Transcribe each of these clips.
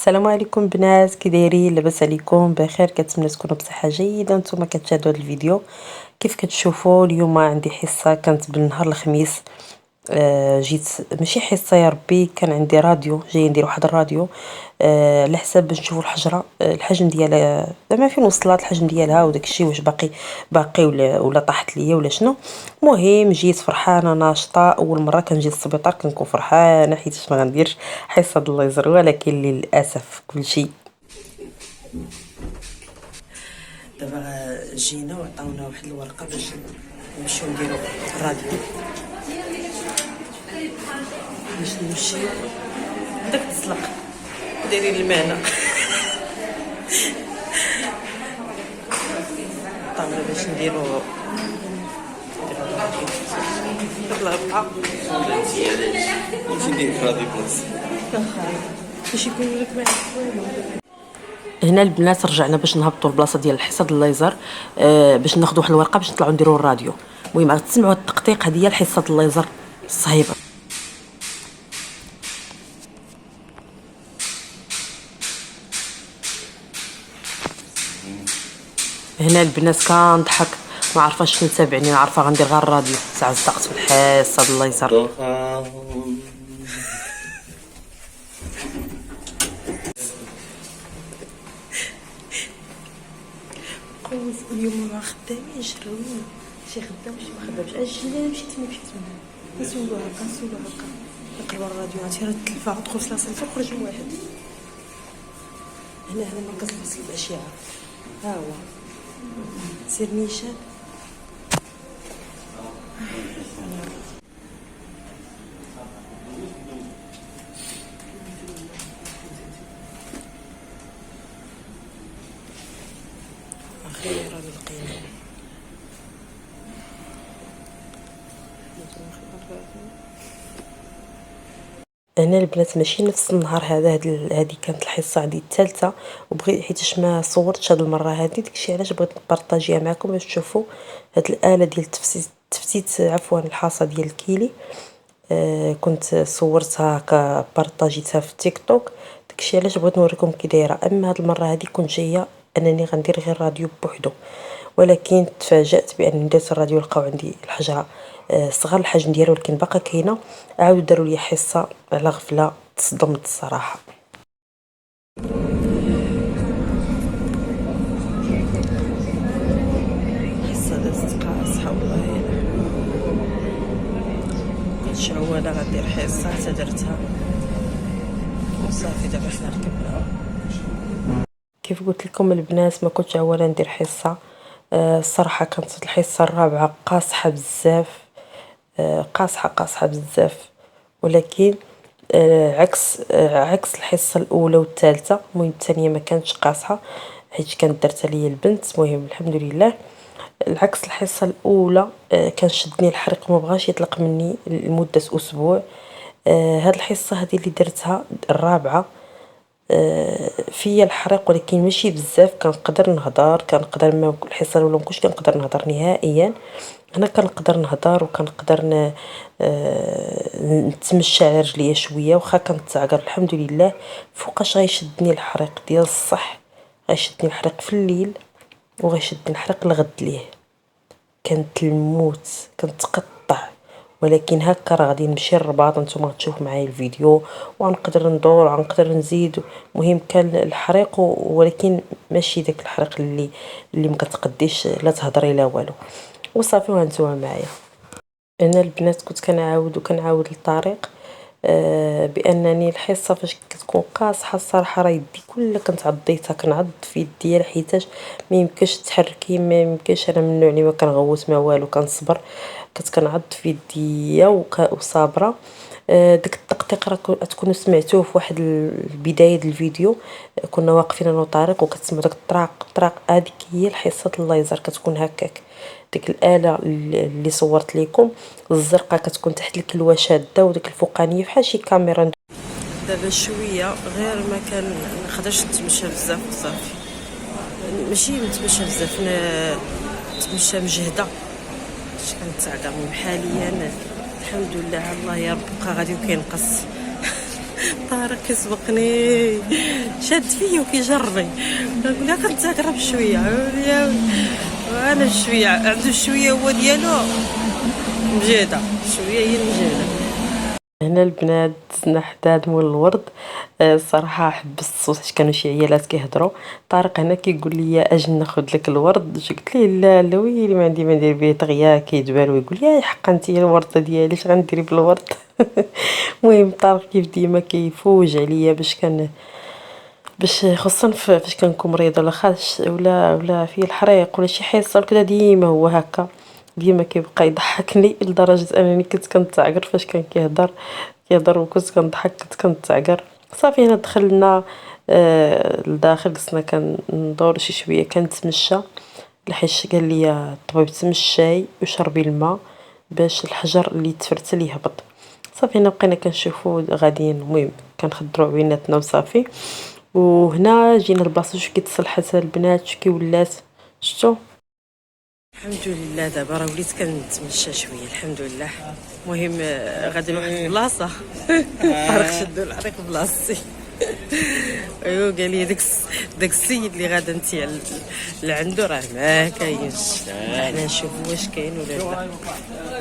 السلام عليكم بنات، كي دايرين؟ لاباس عليكم؟ بخير؟ كنتمنى تكونوا بصحه جيده. نتوما كتشاهدوا هذا الفيديو. كيف كتشوفوا اليوم عندي حصه كانت بالنهار الخميس. جيت ماشي حصه يا ربي، كان عندي راديو، جاي ندير واحد الراديو على حساب باش نشوفوا الحجره، الحجم ديالها زعما فين وصلت الحجم ديالها وداك الشيء، واش باقي ولا طاحت ليا ولا شنو. المهم جيت فرحانه ناشطه، اول مره كنجي للسبيطار كنكون فرحانه حيت ما غنديرش حصه الليزر، ولكن للاسف كل شيء. دابا جينا وعطاونا واحد الورقه باش نمشيو نديرو الراديو، باش نمشيو داك الزلق دايرين المعنى طاوله باش نديرو الرابعه. انتي علاش نمشي ندير في راديو بلاص باش يكون لك معاك والو. هنا البنات رجعنا باش نهبطوا البلاصه ديال الحصه ديال الليزر، باش ناخذ واحد الورقه باش نطلعوا نديروا الراديو. المهم غتسمعوا التقطيق هذه هي الحصه الليزر الصهيبه. هنا البنات كنضحك، ما عارفاش شنو تابعني، عارفه غندير غير الراديو. ساعه صدقت في الحصه ديال الليزر. قوس اليوم ما خدامينش، شروين شي خدام شي ما خدامش. اجي مشيت تما نسولو هكا نقلبوا الراديو، عرفتي راه التلفه غتدخل في لاسانسير خرج واحد. هنا ما كتلبس الاشعه، ها هو سير نيشان. اخيرا لقينا. هنا البنات ماشي نفس النهار هذا، هذه كانت الحصه عندي الثالثه، وبغيت حيتاش ما صورتش هذه المره هذه، داكشي علاش بغيت نبارطاجيها معكم باش تشوفوا هذه الاله ديال التفتيت عفوا الحاصه ديال الكيلي. كنت صورتها هكا بارطاجيتها في تيك توك، داكشي علاش بغيت نوريكم كي دايره. اما هذه المره هذه كنت جايه انني غندير غير راديو بوحدو، ولكن تفاجأت بان درت الراديو لقاو عندي الحجره صغر الحجم ديالو، ولكن باقا كاينه. عاودوا داروا لي حصه على غفله، تصدمت الصراحه. حصه دازت قاصحه والله، كنت شعوانه غندير حصه حتى درتها وصافي. دابا حنا ركبنا. كيف قلت لكم البنات ما كنتش عوانه ندير حصه. الصراحه كانت الحصه الرابعه قاصحه بزاف، قاصحه بزاف، ولكن عكس الحصه الاولى والثالثه. المهم الثانيه ما كانتش قاصحه حيت كانت درتها ليا البنت. المهم الحمد لله. العكس الحصه الاولى كان شدني الحريق وما بغاش يطلق مني لمده اسبوع. هاد الحصه هذه اللي درتها الرابعه فيا الحريق، ولكن ماشي بزاف. كنقدر نهضر، كنقدر ما الحصه الاولى ما كنتش كنقدر نهضر نهائيا. هنا كنقدر نهضر وكنقدر نتمشى على رجليا شويه، واخا كنتعقر الحمد لله. فوقاش غيشدني الحريق ديال الصح، غيشدني الحريق في الليل وغيشدني الحريق الغد ليه. كانت الموت، كنتقطع، ولكن هكا راه غادي نمشي للرباط. نتوما غتشوفوا معايا الفيديو وغنقدر ندور وغنقدر نزيد. المهم كان الحريق، ولكن ماشي داك الحريق اللي ما كتقديش لا تهضري لا والو. وصافي وهانتوما معايا. انا البنات كنت كنعاود للطريق بانني الحصه فاش كتكون قاصحه الصراحه راه يدي كلها كنت عضيتها، كنعض في يدي حيتاش ما يمكنش تحركي، ما يمكنش. انا من النوع اللي ما كنغوت ما والو، كنصبر. كنت كنعض في يدي وصابره. داك التقطيق راه تكونوا سمعتوه في واحد البدايه ديال الفيديو. كنا واقفين انا وطارق وكتسمعوا داك الطراق هذيك هي الحصه الليزر. كتكون هكاك ديك الاله اللي صورت لكم الزرقاء كتكون تحت الكلوه شاده، وديك الفوقانيه بحال شي كاميرا. دابا شويه غير ما كان نقدرش نتمشى بزاف وصافي. ماشي نتمشى بزاف، نتمشى مجهده باش كنتعقر. حاليا الحمد لله الله يا رب بقى غادي وكينقص طارق كيسبقني شاد فيا وكيجرني، نقول لها كنتقرب شويه وانا شويه عنده شويه هو ديالو مجيده شويه هي المجيده. هنا البنات دزنا حداد مول الورد. الصراحه حبست الصوت حيت كانوا شي عيالات كيهضروا. طارق هنا كيقول لي اجي ناخذ لك الورد، قلت ليه لا لا ويلي ما عندي ما ندير به طغيا كيدبال ويقول لي حقا انت الورده ديالي اش غنديري بالورد. المهم طارق كيف ديما كيفوج عليا باش خصوصا فاش كنكون مريضه ولا خاش ولا في الحريق ولا شي حصه كذا، ديما هو هكا ديما كيبقى يضحكني لدرجه انني كنت كنتعقر فاش كان كيهضر وكنت كنضحك كنت كنتعقر. صافي هنا دخلنا لداخل قصنا كندور شي شويه كنتمشى لحيت قال لي الطبيب تمشاي وشربي الماء باش الحجر اللي تفرتل يهبط. صافي هنا بقينا كنشوفوا غاديين، المهم كنخضروا بيناتنا وصافي. وهنا جينا البلاصه شو كيتصلحات البنات شو كيولات شفتوا. الحمد لله دابا راه وليت كنتمشى شويه الحمد لله. المهم غادي لواحد البلاصه طارق شدو العريق بلاصتي. ايوا قال لي داك السيد اللي غادا انت لعندو راه ما كاينش، حنا نشوفوا واش كاين ولا لا،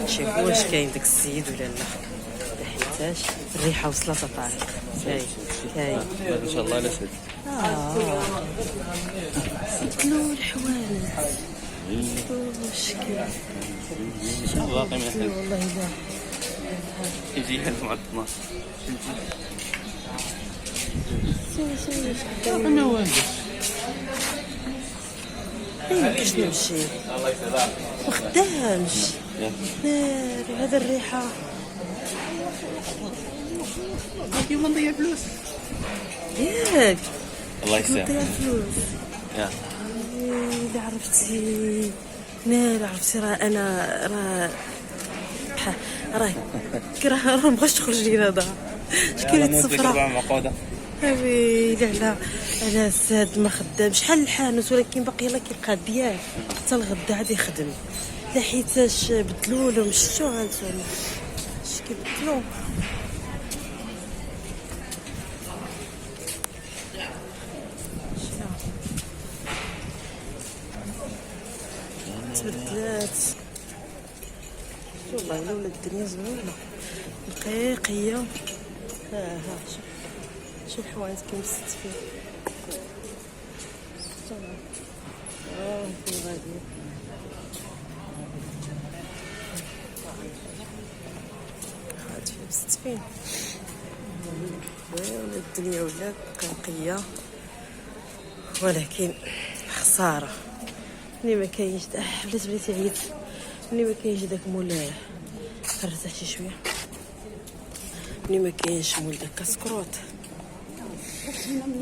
نشوفوا واش كاين داك السيد ولا لا. حيتاش الريحه وصلت طارق كاين ان شاء الله لا سد سدلو الحوانت واش كاين باقي من الحل والله لا يجي هاد مع الطماط انا واجد كيفاش نمشي ما خدامش ناري هذا الريحه اليوم نضيع فلوس ياك الله يسلمك نضيع فلوس يا إلا عرفتي ناري عرفتي راه انا راه مبغاش تخرج لينا هذا اش كاين الصفرة معقوده ويلي على ساد ما خدام شحال الحانوت ولكن باقي لا كيبقى ديال حتى الغدا عاد يخدم لا حيتاش بدلوا لهم شفتوا هانتوما اش كيبدلوا تبدلات والله الا ولات الدنيا زوينه نقيقيه. ها شوف الحوايج كيمست فيه فين غادي هاد فيه بستين ولا الدنيا ولات قنقيه، ولكن خساره ملي ما كاينش بلاتي عييت ملي ما كاينش داك مول ارتاح شي شويه ملي ما كاينش مول داك كسكروت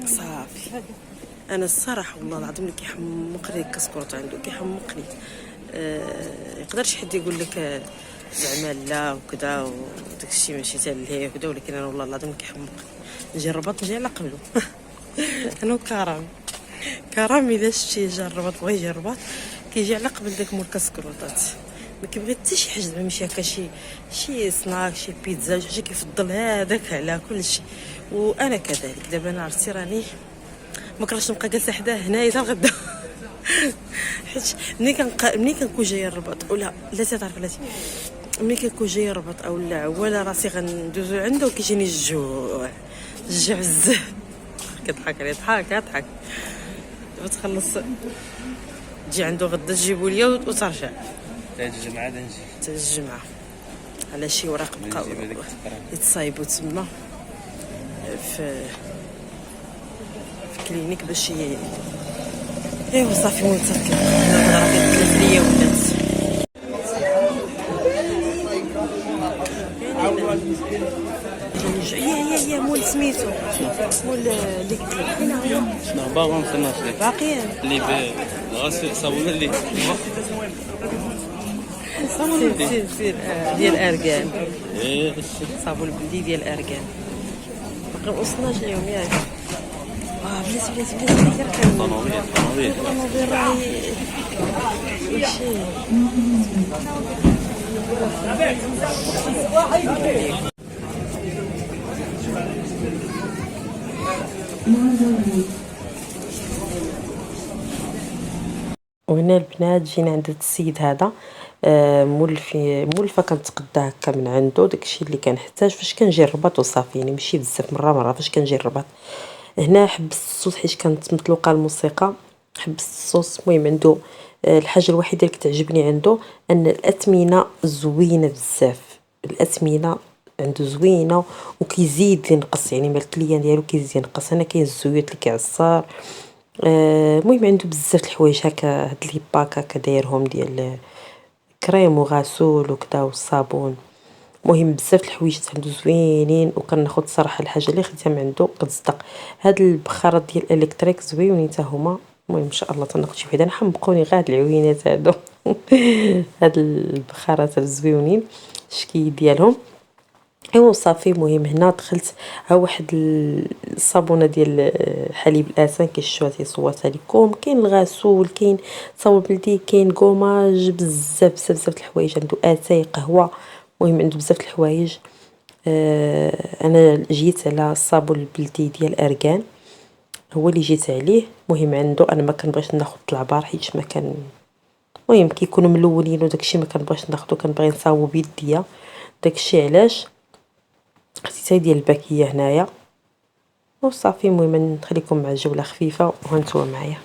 صافي. انا الصراحه والله العظيم اللي كيحمقني الكسكروت عنده كيحمقني. يقدرش حد يقول لك زعما لا وكذا وداك الشيء ماشي حتى لهيه وكذا، ولكن انا والله العظيم كيحمقني. نجي الرباط نجي على قبله انا كرام الا شتي جا الرباط بغا يجي الرباط كيجي على قبل داك مول الكسكروطات، ما كيبغي حتى شي حاجه زعما ماشي هكا شي سناك شي بيتزا شي حاجه كيفضل هذاك على كل شيء. وانا كذلك دابا انا عرفتي راني ما كرهتش نبقى جالسه حداه هنايا حتى الغدا حيت ملي كنكون جايه الرباط ولا لا تعرف بلاتي ملي كنكون جايه الرباط او لا ولا راسي غندوزو عنده كيجيني الجوع بزاف. كضحك عليه ضحك دابا تخلص تجي عنده غدا تجيبو ليا وترجع تاع الجمعه نجي حتى الجمعه على شي وراق بقاو يتصايبوا تما في كلينيك باش ايوا صافي مول تركب الهضره كتلف ليا ولات يا مول سميتو مول اللي قلت لك فين هو شنو باغي نصنف لك باقيين اللي غاسل صابون اللي سير ديال اركان ايه صابون البلدي ديال اركان باقي ما وصلناش اليوم ياك بلاتي راه طوموبيل راهي ماشي وهنا البنات جينا عند هاد السيد هذا مولفه كنتقدا هكا من عنده داكشي اللي كنحتاج فاش كنجي الرباط وصافي، يعني ماشي بزاف مره فاش كنجي الرباط. هنا حبست الصوت حيت كانت مطلوقه الموسيقى، حبست الصوت. المهم عنده الحاجه الوحيده اللي كتعجبني عنده ان الاثمنه زوينه بزاف، الاثمنه عنده زوينه وكيزيد ينقص، يعني مع الكليان ديالو كيزيد ينقص. هنا كاين الزيوت اللي كيعصر. المهم عنده بزاف د الحوايج هكا، هاد لي باك هكا دايرهم ديال كريم وغسول وكذا والصابون. المهم بزاف د الحوايج عنده زوينين، وكناخذ صراحه الحاجه اللي خديتها من عنده كتصدق. هاد البخارات ديال الالكتريك زوينين حتى هما. المهم ان شاء الله تناخذ شي وحده، نحمقوني غير هاد العوينات هادو. هاد البخارات زوينين الشكي ديالهم. ايوا صافي. المهم هنا دخلت ها واحد الصابونه ديال حليب الاسان كيشوفها صوتها لكم. كاين الغسول، كاين صابون بلدي، كاين كوماج، بزاف د الحوايج. عنده اتاي قهوه. المهم عنده بزاف د الحوايج. انا جيت على الصابون البلدي ديال اركان، هو اللي جيت عليه. المهم عنده انا ما كنبغيش ناخذ العبار حيت ما كان، المهم كيكونوا ملونين وداكشي ما كنبغيش ناخذو، كنبغي نصاوب بيديا. داكشي علاش خديت ديال الباكيه هنايا وصافي. المهم نخليكم مع جوله خفيفه وهانتوما معايا.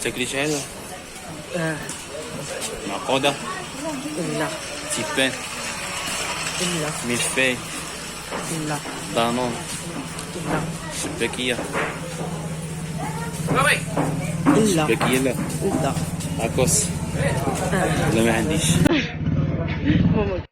تاكلي شي حاجه؟ معقوده؟ لا تيبان، لا ملفاي، لا دانون، لا شباكيه. لا شباكيه لا، لا. عكوس لا ما عنديش. ماما